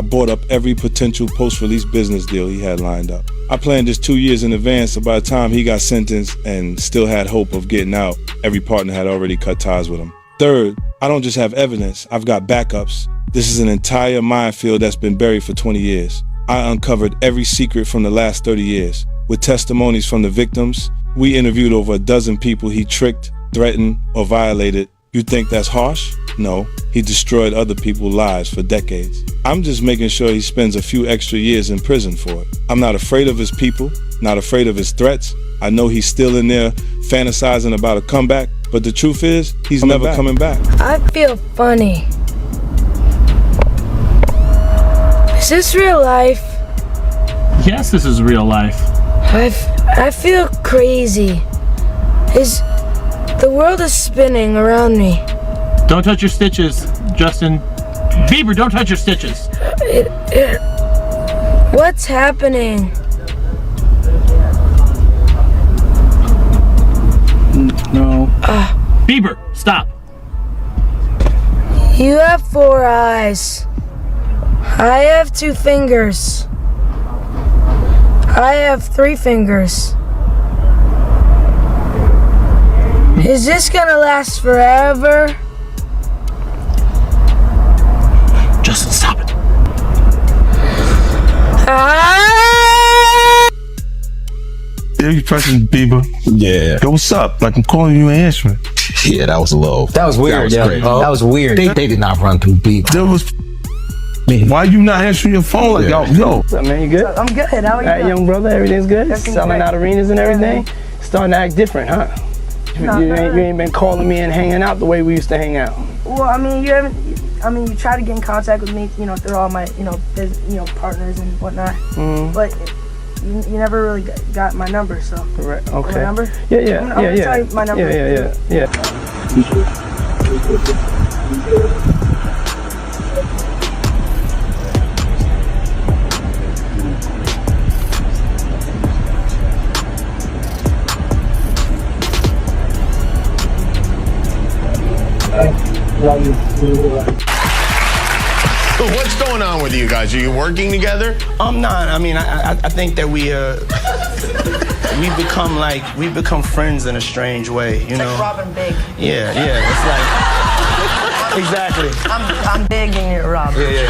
I bought up every potential post-release business deal he had lined up. I planned this 2 years in advance, so by the time he got sentenced and still had hope of getting out, every partner had already cut ties with him. Third, I don't just have evidence, I've got backups. This is an entire minefield that's been buried for 20 years. I uncovered every secret from the last 30 years. With testimonies from the victims, we interviewed over a dozen people he tricked, threatened, or violated. You think that's harsh? No, he destroyed other people's lives for decades. I'm just making sure he spends a few extra years in prison for it. I'm not afraid of his people, not afraid of his threats. I know he's still in there fantasizing about a comeback, but the truth is, he's never coming back. I feel funny. Is this real life? Yes, this is real life. I feel crazy. The world is spinning around me. Don't touch your stitches, Justin Bieber, don't touch your stitches. What's happening? No. Bieber, stop. You have 4 eyes. I have 2 fingers. I have 3 fingers. Is this gonna last forever? Justin, stop it. Yeah, you pressing Bieber? Yeah. Yo, what's up? Like, I'm calling you, ain't answering. Yeah, that was low. That was weird, That was crazy. That was weird. They did not run through Bieber. There was... Why you not answering your phone? Like, yo. What's up, man? You good? I'm good. How are you? Alright, young brother, everything's good? Everything's Selling great. out arenas and everything? Starting to act different, huh? You ain't been calling me and hanging out the way we used to hang out. Well, I mean, you haven't. I mean, you try to get in contact with me, through all my, partners and whatnot. But you never really got my number, so. Right, okay. My number? Yeah. I'm gonna tell you my number. Yeah. What's going on with you guys? Are you working together? I'm not. I mean, I think that we've become friends in a strange way, you know. Like Robin Big. Yeah. It's like exactly. I'm big and you're Robin. Yeah.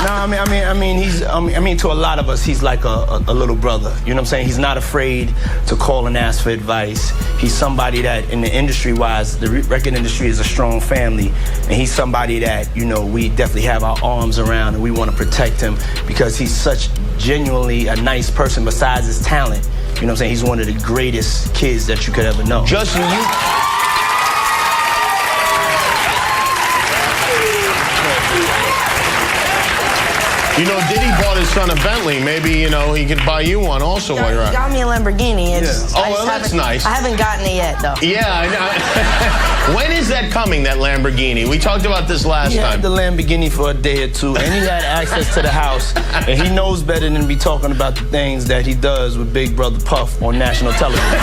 No, I mean, to a lot of us, he's like a little brother. You know what I'm saying? He's not afraid to call and ask for advice. He's somebody that, in the industry-wise, the record industry is a strong family, and he's somebody that, we definitely have our arms around, and we want to protect him because he's such genuinely a nice person besides his talent. You know what I'm saying? He's one of the greatest kids that you could ever know. Justin, Diddy bought his son a Bentley. Maybe, he could buy you one also while you're He out. got me a Lamborghini. That's nice. I haven't gotten it yet, though. Yeah, I know. When is that coming, that Lamborghini? We talked about this last He time. had the Lamborghini for a day or two, and he had access to the house, and he knows better than to be talking about the things that he does with Big Brother Puff on national television.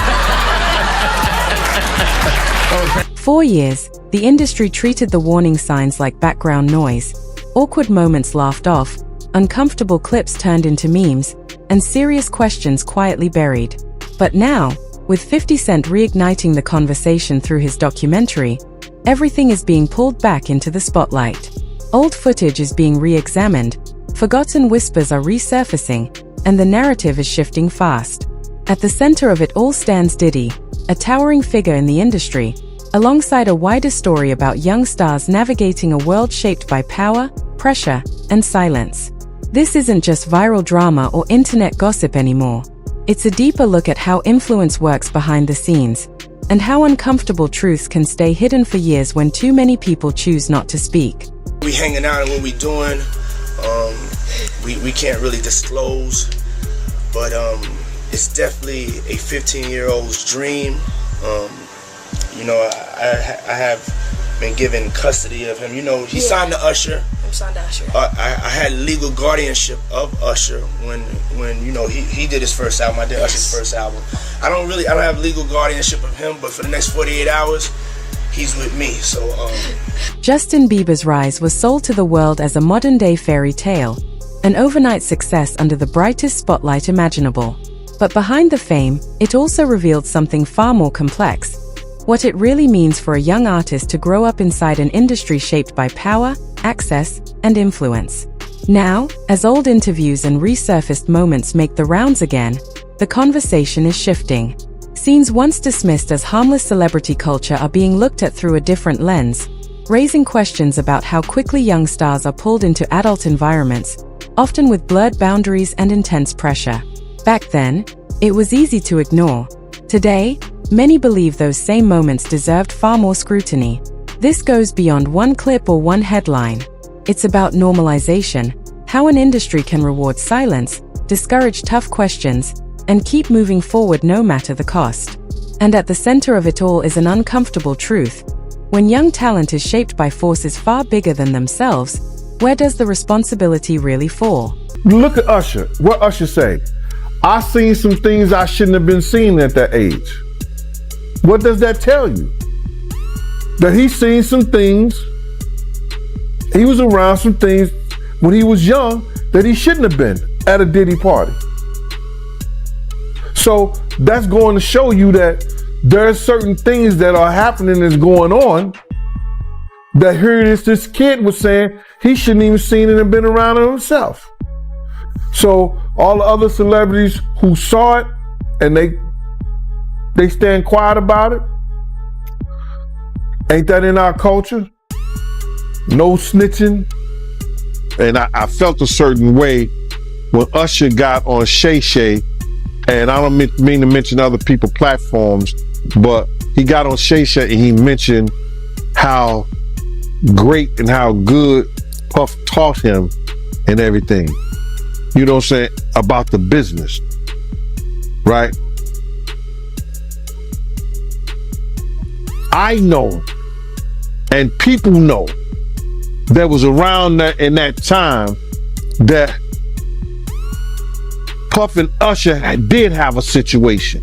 4 years, the industry treated the warning signs like background noise, awkward moments laughed off, uncomfortable clips turned into memes, and serious questions quietly buried. But now, with 50 Cent reigniting the conversation through his documentary, everything is being pulled back into the spotlight. Old footage is being re-examined, forgotten whispers are resurfacing, and the narrative is shifting fast. At the center of it all stands Diddy, a towering figure in the industry, alongside a wider story about young stars navigating a world shaped by power, pressure, and silence. This isn't just viral drama or internet gossip anymore. It's a deeper look at how influence works behind the scenes, and how uncomfortable truths can stay hidden for years when too many people choose not to speak. We hanging out and what we doing, we can't really disclose, but it's definitely a 15-year-old's dream. I have been given custody of him. He signed to Usher. I'm signed to Usher. I had legal guardianship of Usher when he did his first album. I did Usher's first album. I don't have legal guardianship of him, but for the next 48 hours, he's with me. So Justin Bieber's rise was sold to the world as a modern-day fairy tale, an overnight success under the brightest spotlight imaginable. But behind the fame, it also revealed something far more complex: what it really means for a young artist to grow up inside an industry shaped by power, access, and influence. Now, as old interviews and resurfaced moments make the rounds again, the conversation is shifting. Scenes once dismissed as harmless celebrity culture are being looked at through a different lens, raising questions about how quickly young stars are pulled into adult environments, often with blurred boundaries and intense pressure. Back then, it was easy to ignore. Today, many believe those same moments deserved far more scrutiny. This goes beyond one clip or one headline. It's about normalization, how an industry can reward silence, discourage tough questions, and keep moving forward no matter the cost. And at the center of it all is an uncomfortable truth. When young talent is shaped by forces far bigger than themselves, where does the responsibility really fall? Look at Usher. What Usher say? I seen some things I shouldn't have been seeing at that age. What does that tell you? That he's seen some things, he was around some things when he was young that he shouldn't have been at a Diddy party. So that's going to show you that there are certain things that are happening that's going on that here it is, this kid was saying he shouldn't even seen it and been around it himself. So all the other celebrities who saw it and they stand quiet about it. Ain't that in our culture? No snitching. And I felt a certain way when Usher got on Shay Shay, and I don't mean to mention other people's platforms, but he got on Shay Shay and he mentioned how great and how good Puff taught him and everything. You know what I'm saying? About the business, right? I know, and people know, that was around that in that time that Puff and Usher did have a situation.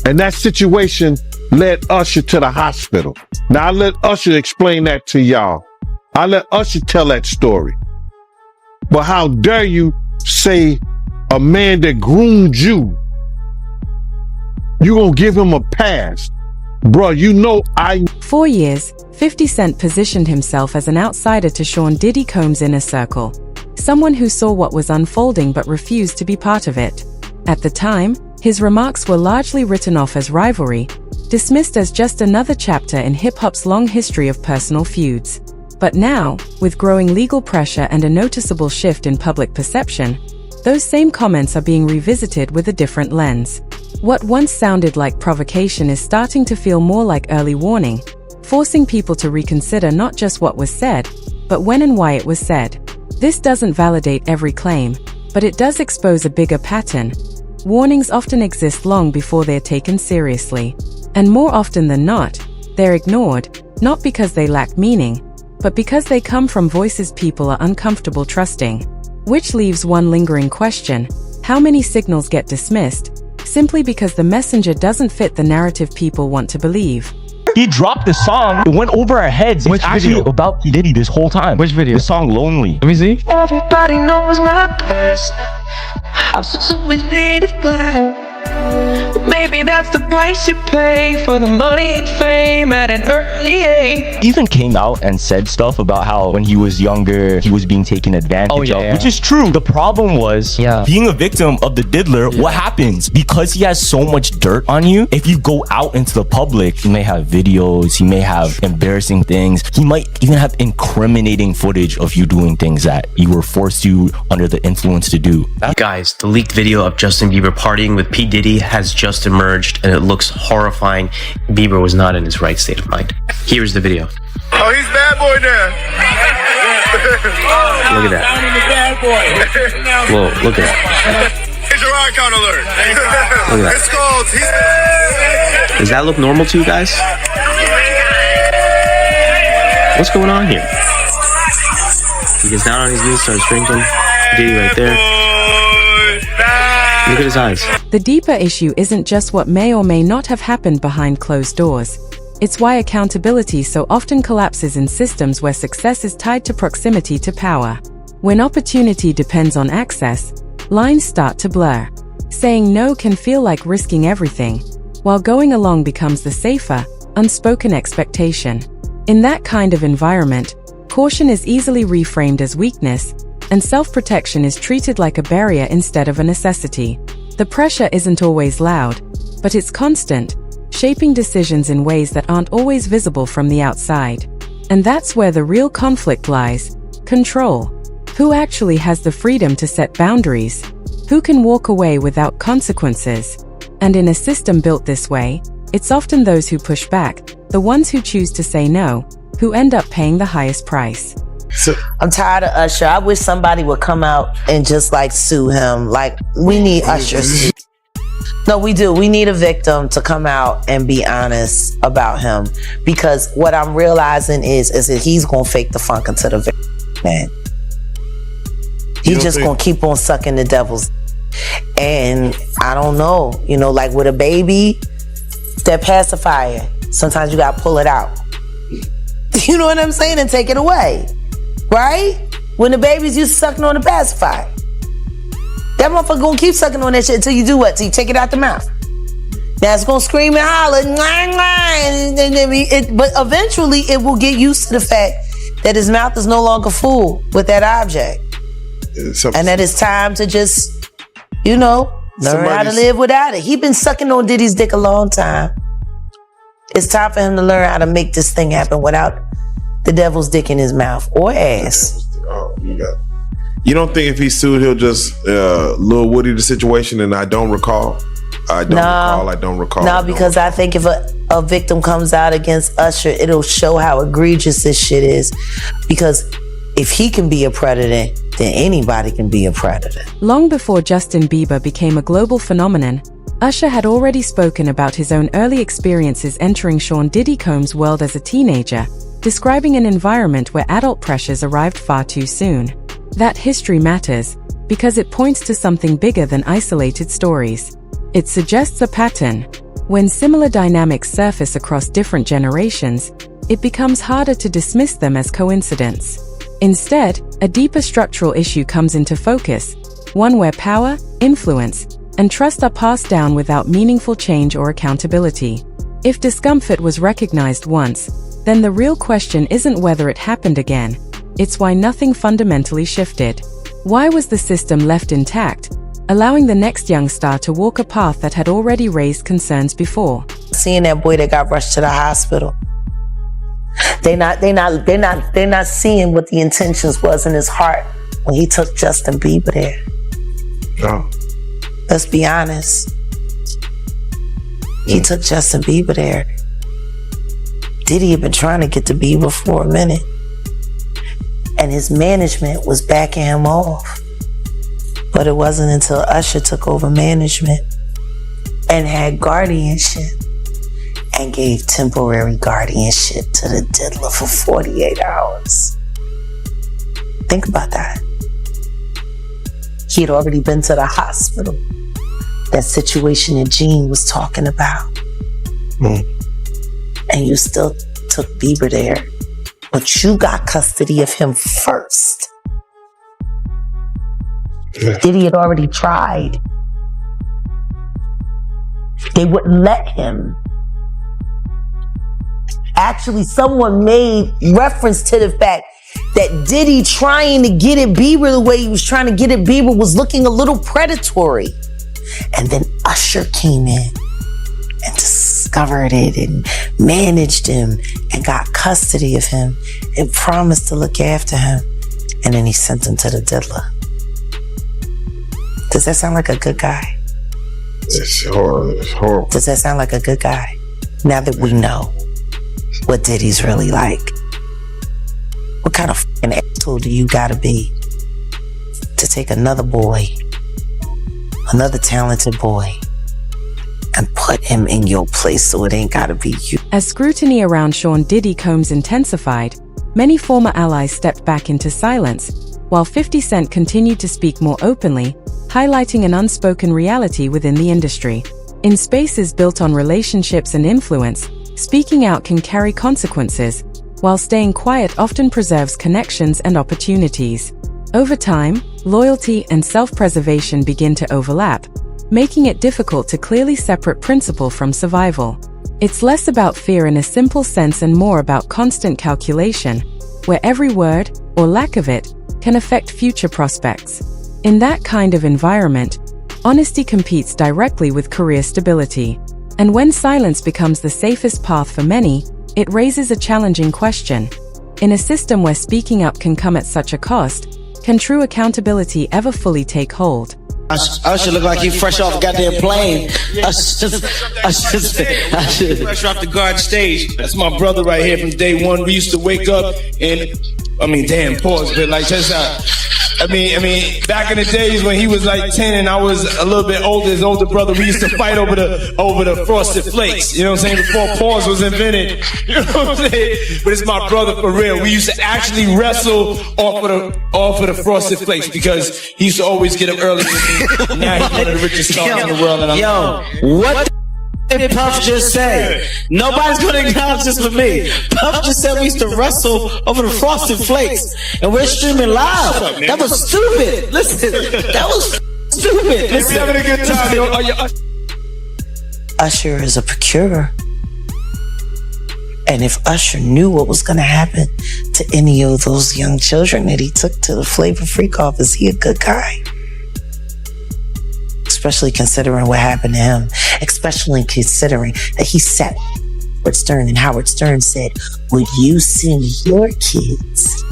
And that situation led Usher to the hospital. Now I let Usher explain that to y'all. I let Usher tell that story. But how dare you say a man that groomed you gonna give him a pass? Bro, you know 4 years, 50 Cent positioned himself as an outsider to Sean Diddy Combs' inner circle, someone who saw what was unfolding but refused to be part of it. At the time, his remarks were largely written off as rivalry, dismissed as just another chapter in hip-hop's long history of personal feuds. But now, with growing legal pressure and a noticeable shift in public perception, those same comments are being revisited with a different lens. What once sounded like provocation is starting to feel more like early warning, forcing people to reconsider not just what was said, but when and why it was said. This doesn't validate every claim, but it does expose a bigger pattern. Warnings often exist long before they're taken seriously. And more often than not, they're ignored, not because they lack meaning, but because they come from voices people are uncomfortable trusting. Which leaves one lingering question: how many signals get dismissed, simply because the messenger doesn't fit the narrative people want to believe? He dropped the song, it went over our heads. It's actually about P. Diddy this whole time. Which video? The song Lonely. Let me see. Everybody knows my best. I'm so needed black. Maybe that's the price you pay for the money and fame at an early age. He even came out and said stuff about how when he was younger, he was being taken advantage of, which is true. The problem was being a victim of the diddler. What happens? Because he has so much dirt on you, if you go out into the public, he may have videos, he may have embarrassing things, he might even have incriminating footage of you doing things that you were forced to under the influence to do. Guys, the leaked video of Justin Bieber partying with P. Diddy has just emerged and it looks horrifying. Bieber was not in his right state of mind. Here's the video. Oh, he's bad boy now. Look at that. Whoa, look at that. Here's your icon alert. Look at that. It's called. Does that look normal to you guys? What's going on here? He gets down on his knees, starts drinking. Diddy right there. Look at his eyes. The deeper issue isn't just what may or may not have happened behind closed doors. It's why accountability so often collapses in systems where success is tied to proximity to power. When opportunity depends on access, lines start to blur. Saying no can feel like risking everything, while going along becomes the safer, unspoken expectation. In that kind of environment, caution is easily reframed as weakness, and self-protection is treated like a barrier instead of a necessity. The pressure isn't always loud, but it's constant, shaping decisions in ways that aren't always visible from the outside. And that's where the real conflict lies: control. Who actually has the freedom to set boundaries? Who can walk away without consequences? And in a system built this way, it's often those who push back, the ones who choose to say no, who end up paying the highest price. I'm tired of Usher. I wish somebody would come out and just like sue him. Like, we need Usher. No, we do. We need a victim to come out and be honest about him, because what I'm realizing is that he's gonna fake the funk until the victim, man. He's just gonna keep on sucking the devil's. And I don't know, like with a baby, that pacifier, sometimes you gotta pull it out. You know what I'm saying? And take it away. Right? When the baby's used to sucking on the pacifier, that motherfucker gonna keep sucking on that shit until you do what? Till you take it out the mouth. Now it's gonna scream and holler, but eventually it will get used to the fact that his mouth is no longer full with that object. And that it's time to just, learn how to live without it. He been sucking on Diddy's dick a long time. It's time for him to learn how to make this thing happen without the devil's dick in his mouth or ass. Oh, you don't think if he sued, he'll just Lil Woody the situation? And I don't recall. I don't recall. No, because I think if a victim comes out against Usher, it'll show how egregious this shit is. Because if he can be a predator, then anybody can be a predator. Long before Justin Bieber became a global phenomenon, Usher had already spoken about his own early experiences entering Sean Diddy Combs' world as a teenager, describing an environment where adult pressures arrived far too soon. That history matters, because it points to something bigger than isolated stories. It suggests a pattern. When similar dynamics surface across different generations, it becomes harder to dismiss them as coincidence. Instead, a deeper structural issue comes into focus, one where power, influence, and trust are passed down without meaningful change or accountability. If discomfort was recognized once, then the real question isn't whether it happened again, it's why nothing fundamentally shifted. Why was the system left intact, allowing the next young star to walk a path that had already raised concerns before? Seeing that boy that got rushed to the hospital, they're not seeing what the intentions was in his heart when he took Justin Bieber there. Oh. Let's be honest. He took Justin Bieber there. Diddy had been trying to get to Bieber for a minute, and his management was backing him off. But it wasn't until Usher took over management and had guardianship and gave temporary guardianship to the diddler for 48 hours. Think about that. He had already been to the hospital. That situation that Gene was talking about. And you still took Bieber there, but you got custody of him first. Diddy had already tried. They wouldn't let him. Actually, someone made reference to the fact that Diddy trying to get at Bieber the way he was trying to get at Bieber was looking a little predatory. And then Usher came in and discovered it and managed him and got custody of him and promised to look after him. And then he sent him to the diddler. Does that sound like a good guy? It's horrible. Does that sound like a good guy? Now that we know what Diddy's really like. What kind of fucking asshole do you gotta be to take another boy, another talented boy, and put him in your place so it ain't gotta be you? As scrutiny around Sean Diddy Combs intensified, many former allies stepped back into silence, while 50 Cent continued to speak more openly, highlighting an unspoken reality within the industry. In spaces built on relationships and influence, Speaking out can carry consequences, while staying quiet often preserves connections and opportunities. Over time, loyalty and self-preservation begin to overlap, making it difficult to clearly separate principle from survival. It's less about fear in a simple sense and more about constant calculation, where every word, or lack of it, can affect future prospects. In that kind of environment, honesty competes directly with career stability. And when silence becomes the safest path for many, it raises a challenging question. In a system where speaking up can come at such a cost, can true accountability ever fully take hold? Usher look like he fresh off a goddamn plane. Usher fresh off the garden stage. That's my brother right here from day one. We used to wake up and, pause, but like just back in the days when he was like 10 and I was a little bit older, his older brother, we used to fight over the Frosted Flakes. You know what I'm saying? Before pause was invented. You know what I'm saying? But it's my brother for real. We used to actually wrestle off of the Frosted Flakes because he used to always get up early. Now he's one of the richest stars in the world. And what did Puff just say? Nobody's gonna acknowledge this for me. Puff just said we used to wrestle over the Frosted Flakes, and we're streaming live. That was stupid. Listen, that was stupid. Listen, having a good time. Usher is a procurer. And if Usher knew what was going to happen to any of those young children that he took to the Flavor Freak off, is he a good guy? Especially considering what happened to him. Especially considering that he sat Howard Stern, and Howard Stern said, would you send your kids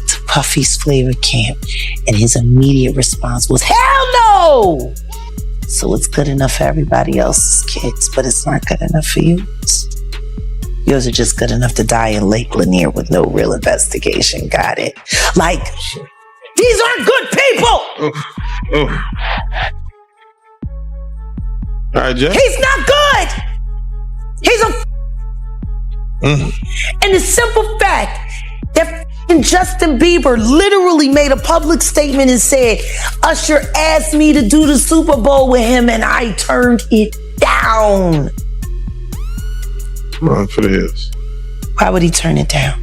to Puffy's Flavor Camp? And his immediate response was, hell no! So it's good enough for everybody else's kids, but it's not good enough for you. Yours are just good enough to die in Lake Lanier with no real investigation. Got it? Like, these aren't good people! All right, Jeff. He's not good! He's a And the simple fact that Justin Bieber literally made a public statement and said, Usher asked me to do the Super Bowl with him and I turned it down. Run for the hills. Why would he turn it down?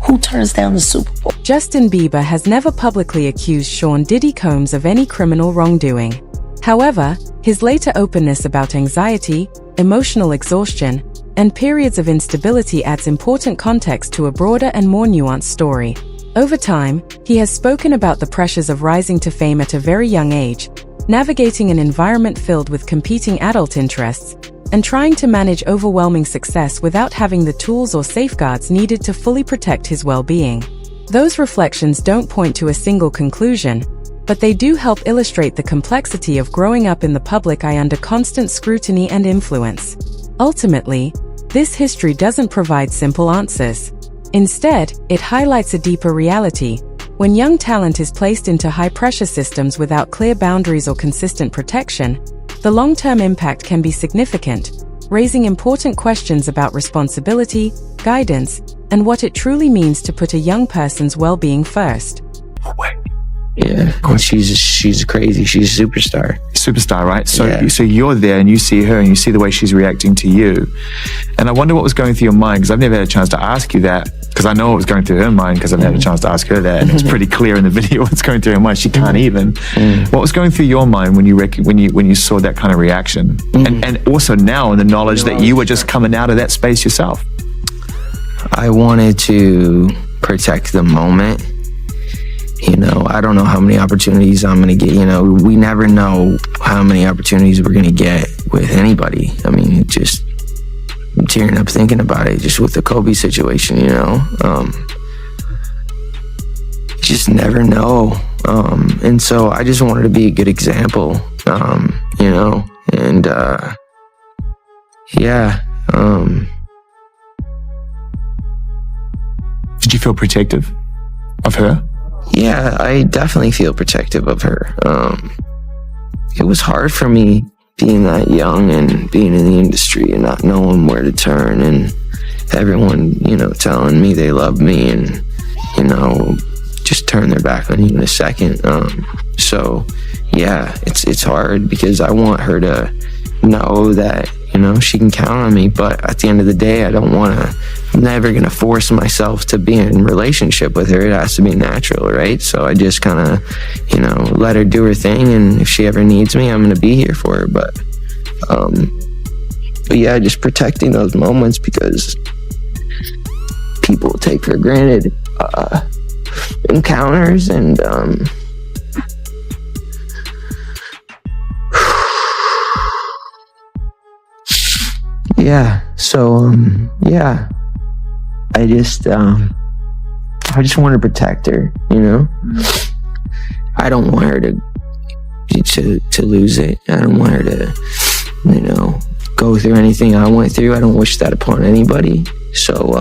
Who turns down the Super Bowl? Justin Bieber has never publicly accused Sean Diddy Combs of any criminal wrongdoing. However, his later openness about anxiety, emotional exhaustion, and periods of instability adds important context to a broader and more nuanced story. Over time, he has spoken about the pressures of rising to fame at a very young age, navigating an environment filled with competing adult interests, and trying to manage overwhelming success without having the tools or safeguards needed to fully protect his well-being. Those reflections don't point to a single conclusion, but they do help illustrate the complexity of growing up in the public eye under constant scrutiny and influence. Ultimately, this history doesn't provide simple answers. Instead, it highlights a deeper reality. When young talent is placed into high-pressure systems without clear boundaries or consistent protection, the long-term impact can be significant, raising important questions about responsibility, guidance, and what it truly means to put a young person's well-being first. Yeah, she's crazy. She's a superstar. Superstar, right? So you're there and you see her and you see the way she's reacting to you. And I wonder what was going through your mind, because I've never had a chance to ask you that, because I know what was going through her mind because I've never had a chance to ask her that. And it's pretty clear in the video what's going through her mind. She can't even. What was going through your mind when you saw that kind of reaction? And also now in the knowledge that you were just coming out of that space yourself. I wanted to protect the moment. You know, I don't know how many opportunities I'm going to get. You know, we never know how many opportunities we're going to get with anybody. I mean, I'm tearing up thinking about it, just with the Kobe situation, you know. Just never know. And so I just wanted to be a good example, you know. And, Did you feel protective of her? Yeah, I definitely feel protective of her. It was hard for me being that young and being in the industry and not knowing where to turn, and everyone, you know, telling me they love me and, you know, just turn their back on you in a second. So yeah, it's hard because I want her to know that, You know, she can count on me, but at the end of the day, I'm never going to force myself to be in a relationship with her. It has to be natural, right? So I just kind of, you know, let her do her thing. And if she ever needs me, I'm going to be here for her. But yeah, just protecting those moments, because people take for granted encounters, and yeah, so yeah, I just want to protect her, you know. I don't want her to lose it. I don't want her to, you know, go through anything I went through. I don't wish that upon anybody. So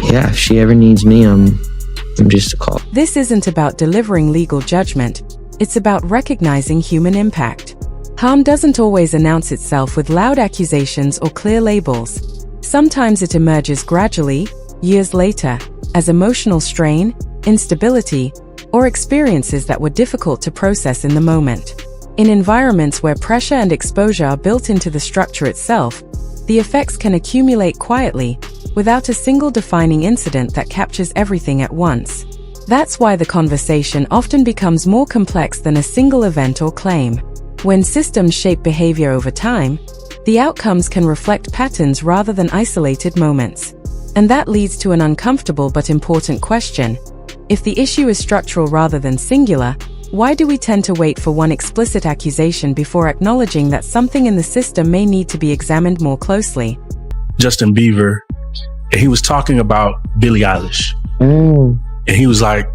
yeah, if she ever needs me, I'm just a call. This isn't about delivering legal judgment. It's about recognizing human impact. Harm doesn't always announce itself with loud accusations or clear labels. Sometimes it emerges gradually, years later, as emotional strain, instability, or experiences that were difficult to process in the moment. In environments where pressure and exposure are built into the structure itself, the effects can accumulate quietly, without a single defining incident that captures everything at once. That's why the conversation often becomes more complex than a single event or claim. When systems shape behavior over time, the outcomes can reflect patterns rather than isolated moments. And that leads to an uncomfortable but important question. If the issue is structural rather than singular, why do we tend to wait for one explicit accusation before acknowledging that something in the system may need to be examined more closely? Justin Bieber, and he was talking about Billie Eilish. And he was like,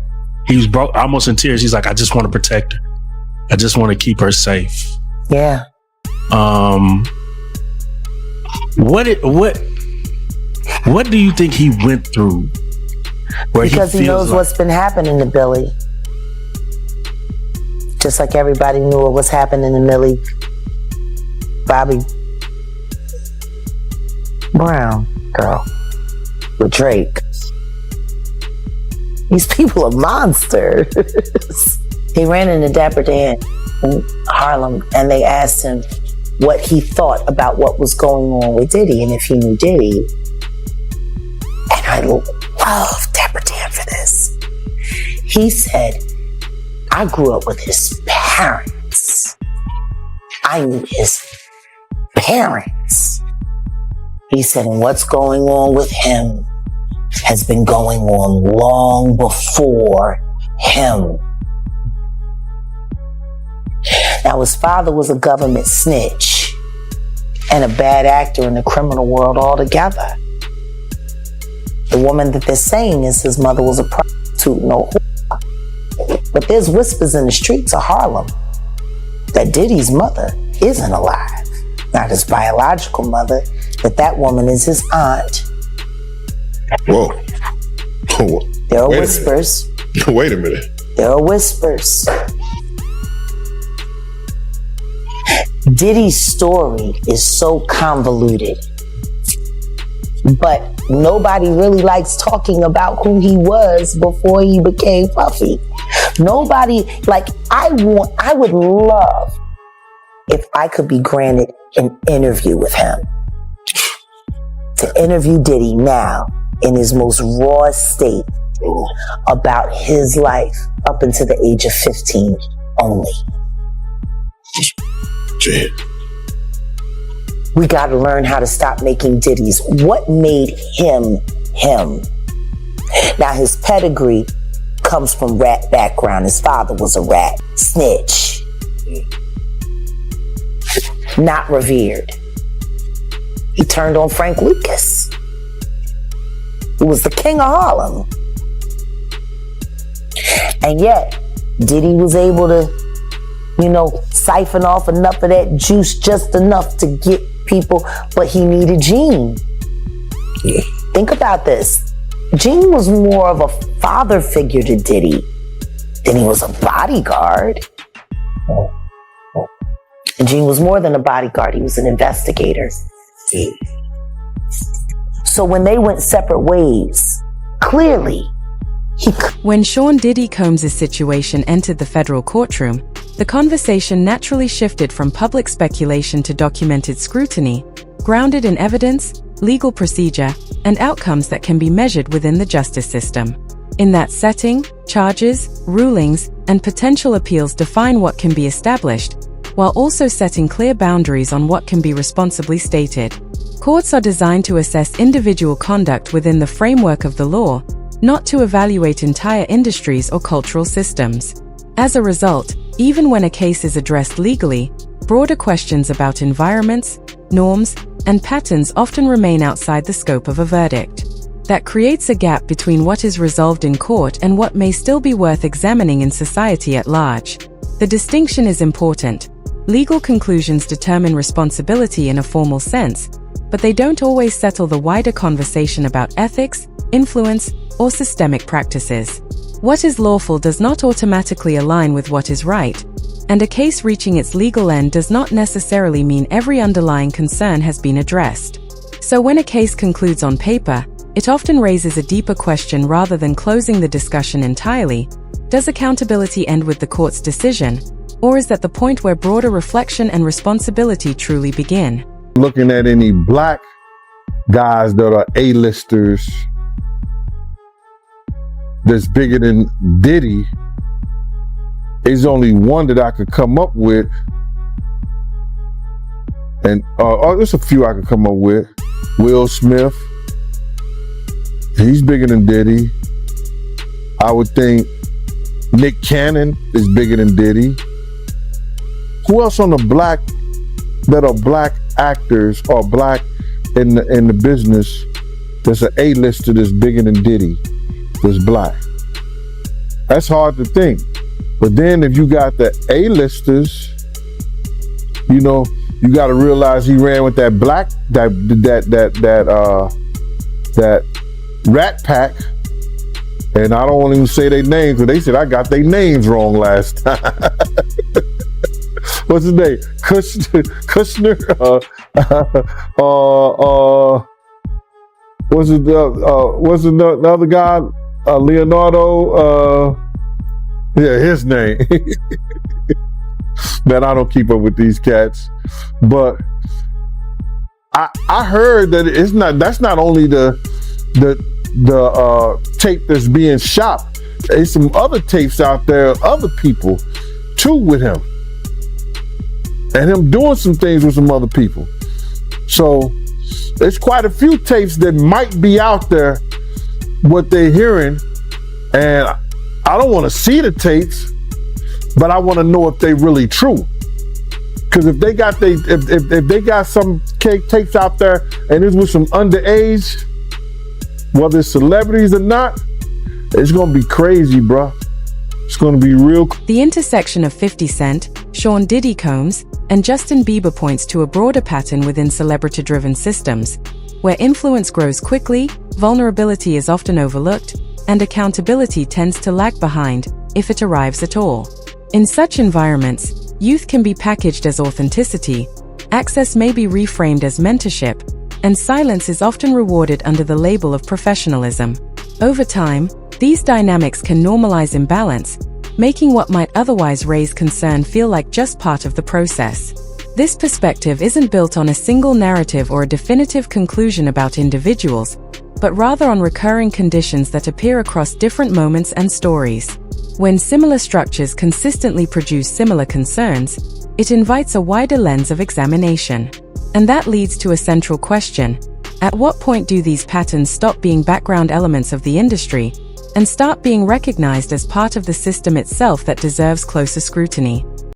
he was almost in tears. He's like, I just want to protect her. I just want to keep her safe. Yeah. What do you think he went through? Because he knows what's been happening to Billie. Just like everybody knew what was happening to Millie Bobby Brown girl with Drake. These people are monsters. He ran into Dapper Dan in Harlem, and they asked him what he thought about what was going on with Diddy and if he knew Diddy. And I love Dapper Dan for this. He said, I grew up with his parents. I knew his parents. He said, and what's going on with him has been going on long before him. Now, his father was a government snitch and a bad actor in the criminal world altogether. The woman that they're saying is his mother was a prostitute, no whore. But there's whispers in the streets of Harlem that Diddy's mother isn't alive. Not his biological mother, but that woman is his aunt. Whoa. There are whispers. Wait a minute. There are whispers. Diddy's story is so convoluted, but nobody really likes talking about who he was before he became Puffy. Nobody, like, I would love if I could be granted an interview with him. To interview Diddy now in his most raw state about his life up until the age of 15 only. We got to learn how to stop making Diddy's. What made him him? Now, his pedigree comes from rat background. His father was a rat, snitch, not revered. He turned on Frank Lucas, who was the king of Harlem. And yet, Diddy was able to, siphon off enough of that juice, just enough to get people, but he needed Gene. Think about this. Gene was more of a father figure to Diddy than he was a bodyguard. And Gene was more than a bodyguard, he was an investigator. So when they went separate ways, clearly, When Sean Diddy Combs' situation entered the federal courtroom, the conversation naturally shifted from public speculation to documented scrutiny, grounded in evidence, legal procedure, and outcomes that can be measured within the justice system. In that setting, charges, rulings, and potential appeals define what can be established, while also setting clear boundaries on what can be responsibly stated. Courts are designed to assess individual conduct within the framework of the law, not to evaluate entire industries or cultural systems. As a result, even when a case is addressed legally, broader questions about environments, norms, and patterns often remain outside the scope of a verdict. That creates a gap between what is resolved in court and what may still be worth examining in society at large. The distinction is important. Legal conclusions determine responsibility in a formal sense, but they don't always settle the wider conversation about ethics, influence, or systemic practices. What is lawful does not automatically align with what is right, and a case reaching its legal end does not necessarily mean every underlying concern has been addressed. So when a case concludes on paper, it often raises a deeper question rather than closing the discussion entirely. Does accountability end with the court's decision, or is that the point where broader reflection and responsibility truly begin? Looking at any black guys that are A-listers that's bigger than Diddy, there's only one that I could come up with, and there's a few I could come up with. Will Smith, he's bigger than Diddy. I would think Nick Cannon is bigger than Diddy. Who else on the black that are black actors or black in the business that's an A-lister that's bigger than Diddy, that's black? That's hard to think. But then if you got the A-listers, you know, you got to realize he ran with that black, that Rat Pack. And I don't want to even say their names, because they said I got their names wrong last time. What's his name? Kushner? What's the other guy? Leonardo? Yeah, his name. Man, I don't keep up with these cats. But I heard that that's not only the tape that's being shot. There's some other tapes out there of other people too with him. And him doing some things with some other people. So there's quite a few tapes that might be out there, what they're hearing. And I don't want to see the tapes, but I want to know if they really true. Because if they got if they got some tapes out there and it's with some underage, whether it's celebrities or not, it's gonna be crazy, bro. It's gonna be real. The intersection of 50 Cent, Sean Diddy Combs, and Justin Bieber points to a broader pattern within celebrity-driven systems, where influence grows quickly, vulnerability is often overlooked, and accountability tends to lag behind, if it arrives at all. In such environments, youth can be packaged as authenticity, access may be reframed as mentorship, and silence is often rewarded under the label of professionalism. Over time, these dynamics can normalize imbalance, making what might otherwise raise concern feel like just part of the process. This perspective isn't built on a single narrative or a definitive conclusion about individuals, but rather on recurring conditions that appear across different moments and stories. When similar structures consistently produce similar concerns, it invites a wider lens of examination. And that leads to a central question. At what point do these patterns stop being background elements of the industry and start being recognized as part of the system itself that deserves closer scrutiny?